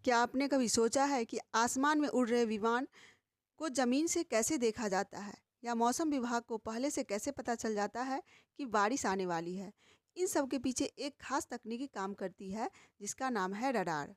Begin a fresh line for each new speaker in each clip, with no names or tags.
क्या आपने कभी सोचा है कि आसमान में उड़ रहे विमान को ज़मीन से कैसे देखा जाता है, या मौसम विभाग को पहले से कैसे पता चल जाता है कि बारिश आने वाली है? इन सब के पीछे एक खास तकनीकी काम करती है जिसका नाम है रडार।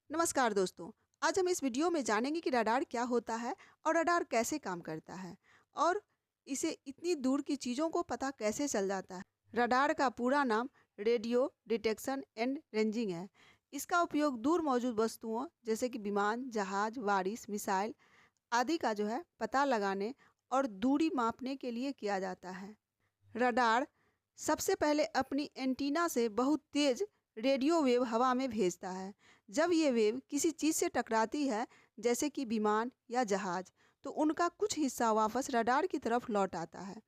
नमस्कार दोस्तों, आज हम इस वीडियो में जानेंगे कि रडार क्या होता है और रडार कैसे काम करता है और इसे इतनी दूर की चीज़ों को पता कैसे चल जाता है। रडार का पूरा नाम रेडियो डिटेक्शन एंड रेंजिंग है। इसका उपयोग दूर मौजूद वस्तुओं जैसे कि विमान, जहाज, बारिश, मिसाइल आदि का पता लगाने और दूरी मापने के लिए किया जाता है। रडार सबसे पहले अपनी एंटीना से बहुत तेज रेडियो वेव हवा में भेजता है। जब ये वेव किसी चीज़ से टकराती है, जैसे कि विमान या जहाज, तो उनका कुछ हिस्सा वापस रडार की तरफ लौट आता है।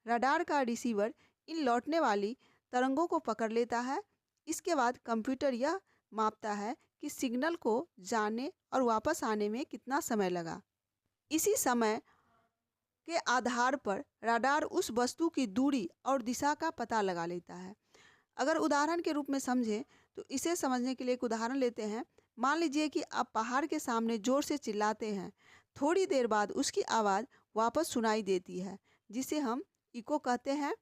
रडार का रिसीवर इन लौटने वाली तरंगों को पकड़ लेता है। इसके बाद कंप्यूटर यह मापता है कि सिग्नल को जाने और वापस आने में कितना समय लगा। इसी समय के आधार पर रडार उस वस्तु की दूरी और दिशा का पता लगा लेता है। अगर उदाहरण के रूप में समझें तो इसे समझने के लिए एक उदाहरण लेते हैं। मान लीजिए कि आप पहाड़ के सामने ज़ोर से चिल्लाते हैं। थोड़ी देर बाद उसकी आवाज़ वापस सुनाई देती है, जिसे हम इको कहते हैं।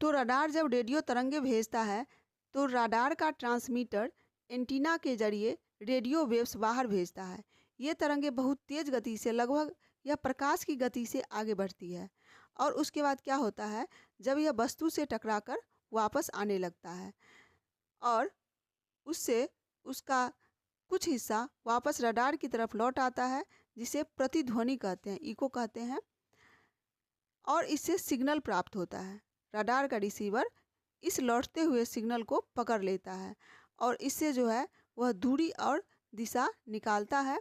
तो रडार जब रेडियो तरंगे भेजता है तो रडार का ट्रांसमीटर एंटीना के जरिए रेडियो वेव्स बाहर भेजता है। ये तरंगे बहुत तेज़ गति से, लगभग यह प्रकाश की गति से आगे बढ़ती है और उसके बाद क्या होता है, जब यह वस्तु से टकराकर वापस आने लगता है और उससे उसका कुछ हिस्सा वापस रडार की तरफ लौट आता है, जिसे प्रतिध्वनि कहते हैं, इको कहते हैं, और इससे सिग्नल प्राप्त होता है। रडार का रिसीवर इस लौटते हुए सिग्नल को पकड़ लेता है और इससे वह दूरी और दिशा निकालता है।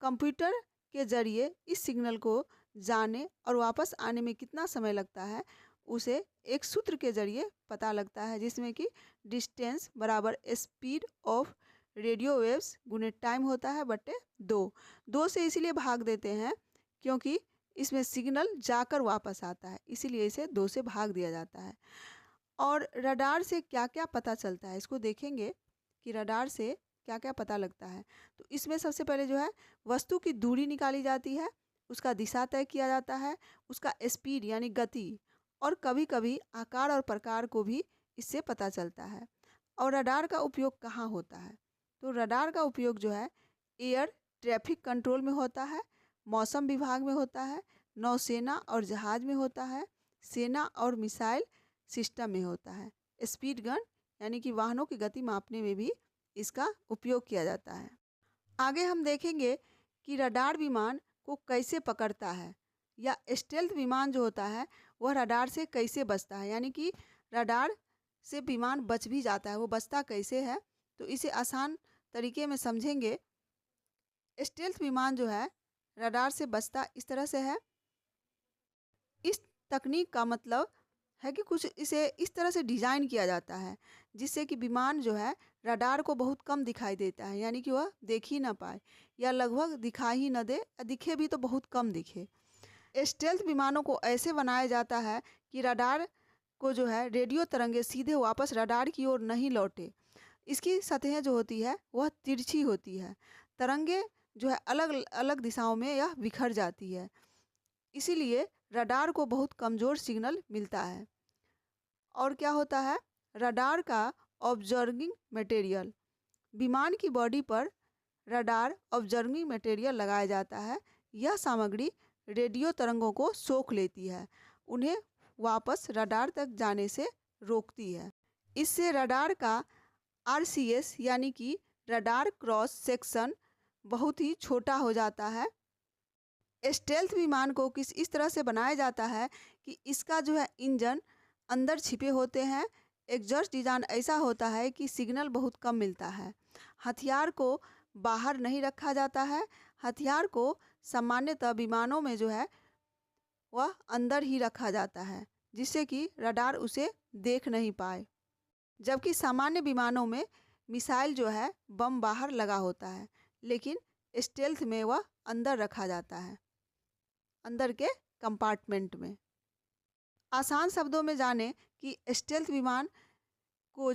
कंप्यूटर के जरिए इस सिग्नल को जाने और वापस आने में कितना समय लगता है, उसे एक सूत्र के जरिए पता लगता है, जिसमें कि डिस्टेंस बराबर स्पीड ऑफ रेडियो वेव्स गुने टाइम होता है बटे 2 से इसलिए भाग देते हैं क्योंकि इसमें सिग्नल जाकर वापस आता है, इसीलिए इसे 2 से भाग दिया जाता है। और रडार से क्या क्या पता चलता है, इसको देखेंगे कि रडार से क्या क्या पता लगता है। तो इसमें सबसे पहले वस्तु की दूरी निकाली जाती है, उसका दिशा तय किया जाता है, उसका स्पीड यानी गति, और कभी कभी आकार और प्रकार को भी इससे पता चलता है। और रडार का उपयोग कहाँ होता है, तो रडार का उपयोग एयर ट्रैफिक कंट्रोल में होता है, मौसम विभाग में होता है, नौसेना और जहाज में होता है, सेना और मिसाइल सिस्टम में होता है, स्पीड गन यानी कि वाहनों की गति मापने में भी इसका उपयोग किया जाता है। आगे हम देखेंगे कि रडार विमान को कैसे पकड़ता है, या स्टेल्थ विमान जो होता है वह रडार से कैसे बचता है, यानी कि रडार से विमान बच भी जाता है, वो बचता कैसे है, तो इसे आसान तरीके में समझेंगे। स्टेल्थ विमान रडार से बचता इस तरह से है। इस तकनीक का मतलब है कि कुछ इसे इस तरह से डिज़ाइन किया जाता है जिससे कि विमान रडार को बहुत कम दिखाई देता है, यानी कि वह देख ही ना पाए या लगभग दिखाई ही न दे, दिखे भी तो बहुत कम दिखे। स्टेल्थ विमानों को ऐसे बनाया जाता है कि रडार को रेडियो तरंगे सीधे वापस रडार की ओर नहीं लौटे। इसकी सतहें जो होती है वह तिरछी होती है, तरंगे अलग अलग दिशाओं में यह बिखर जाती है, इसीलिए रडार को बहुत कमज़ोर सिग्नल मिलता है। और क्या होता है, रडार का ऑब्जर्विंग मटेरियल, विमान की बॉडी पर रडार ऑब्जर्विंग मटेरियल लगाया जाता है। यह सामग्री रेडियो तरंगों को सोख लेती है, उन्हें वापस रडार तक जाने से रोकती है। इससे रडार का RCS यानी कि रडार क्रॉस सेक्शन बहुत ही छोटा हो जाता है। स्टेल्थ विमान को इस तरह से बनाया जाता है कि इसका इंजन अंदर छिपे होते हैं। एग्जॉस्ट डिज़ाइन ऐसा होता है कि सिग्नल बहुत कम मिलता है। हथियार को बाहर नहीं रखा जाता है, हथियार को सामान्यतः विमानों में वह अंदर ही रखा जाता है, जिससे कि रडार उसे देख नहीं पाए। जबकि सामान्य विमानों में मिसाइल बम बाहर लगा होता है, लेकिन स्टेल्थ में वह अंदर रखा जाता है, अंदर के कंपार्टमेंट में। आसान शब्दों में जाने कि स्टेल्थ विमान को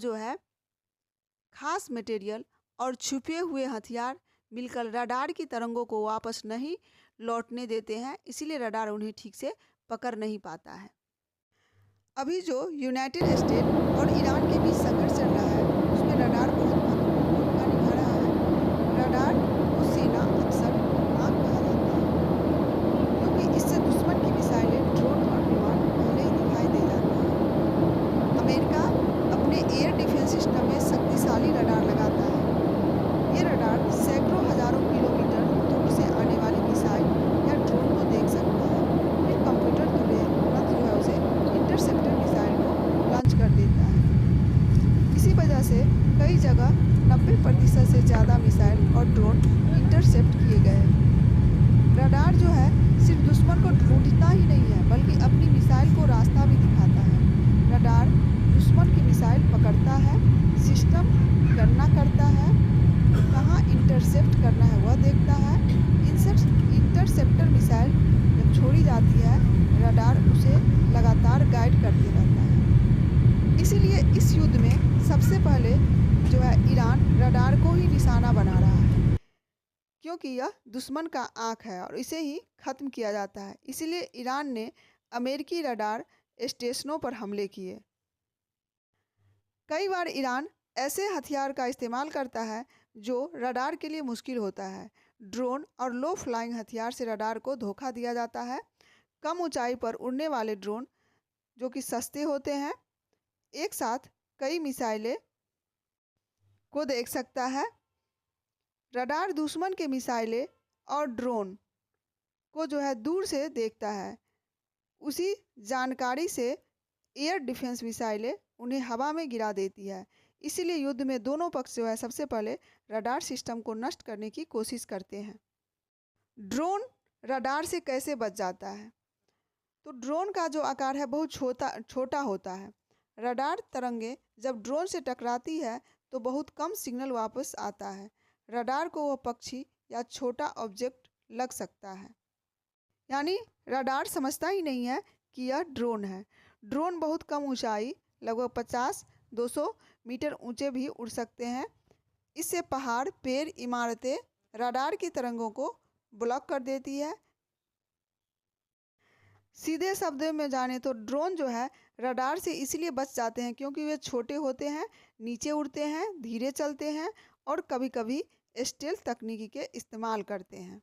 खास मटेरियल और छुपे हुए हथियार मिलकर रडार की तरंगों को वापस नहीं लौटने देते हैं, इसीलिए रडार उन्हें ठीक से पकड़ नहीं पाता है। अभी जो यूनाइटेड स्टेट और ईरान के बीच संघर्ष चल रहा है, उसमें रडार बहुत महत्वपूर्ण भूमिका निभा रहा है। रडार को सेना अक्सर आग कहा जाता है, क्योंकि इससे दुश्मन की मिसाइलें, ड्रोन और विमान पहले ही दिखाई दे जाते हैं। अमेरिका अपने एयर डिफेंस सिस्टम में शक्तिशाली रडार लगाता है। ये रडार सैकड़ों हजारों किलोमीटर दूर से आने वाली मिसाइल या ड्रोन को देख सकता है। फिर कंप्यूटर तुरंत जो है उसे इंटरसेप्टर मिसाइल को लॉन्च कर देता है। इसी वजह से कई जगह 90% से ज़्यादा मिसाइल और ड्रोन इंटरसेप्ट किए गए। रडार जो है सिर्फ दुश्मन को ढूंढता ही नहीं है, बल्कि अपनी मिसाइल को रास्ता भी दिखाता है। रडार दुश्मन की मिसाइल पकड़ता है, सिस्टम गणना करता है, कहाँ इंटरसेप्ट करना है वह देखता है। इंटरसेप्टर मिसाइल जब छोड़ी जाती है, रडार उसे लगातार गाइड करते रहता है। इसीलिए इस युद्ध में सबसे पहले जो है ईरान रडार को ही निशाना बना रहा है, क्योंकि यह दुश्मन का आँख है और इसे ही खत्म किया जाता है। इसीलिए ईरान ने अमेरिकी रडार स्टेशनों पर हमले किए। कई बार ईरान ऐसे हथियार का इस्तेमाल करता है जो रडार के लिए मुश्किल होता है। ड्रोन और लो फ्लाइंग हथियार से रडार को धोखा दिया जाता है। कम ऊंचाई पर उड़ने वाले ड्रोन जो कि सस्ते होते हैं, एक साथ कई मिसाइलें को देख सकता है। रडार दुश्मन के मिसाइलें और ड्रोन को जो है दूर से देखता है। उसी जानकारी से एयर डिफेंस मिसाइलें उन्हें हवा में गिरा देती है। इसीलिए युद्ध में दोनों पक्ष जो है सबसे पहले रडार सिस्टम को नष्ट करने की कोशिश करते हैं। ड्रोन रडार से कैसे बच जाता है? तो ड्रोन का जो आकार है बहुत छोटा होता है। रडार तरंगे जब ड्रोन से टकराती है तो बहुत कम सिग्नल वापस आता है। रडार को वह पक्षी या छोटा ऑब्जेक्ट लग सकता है, यानी रडार समझता ही नहीं है कि यह ड्रोन है। ड्रोन बहुत कम ऊंचाई, लगभग 50-200 मीटर ऊंचे भी उड़ सकते हैं। इससे पहाड़, पेड़, इमारतें रडार की तरंगों को ब्लॉक कर देती है। सीधे शब्दों में जाने तो ड्रोन जो है रडार से इसलिए बच जाते हैं क्योंकि वे छोटे होते हैं, नीचे उड़ते हैं, धीरे चलते हैं और कभी-कभी स्टेल्थ तकनीकी के इस्तेमाल करते हैं।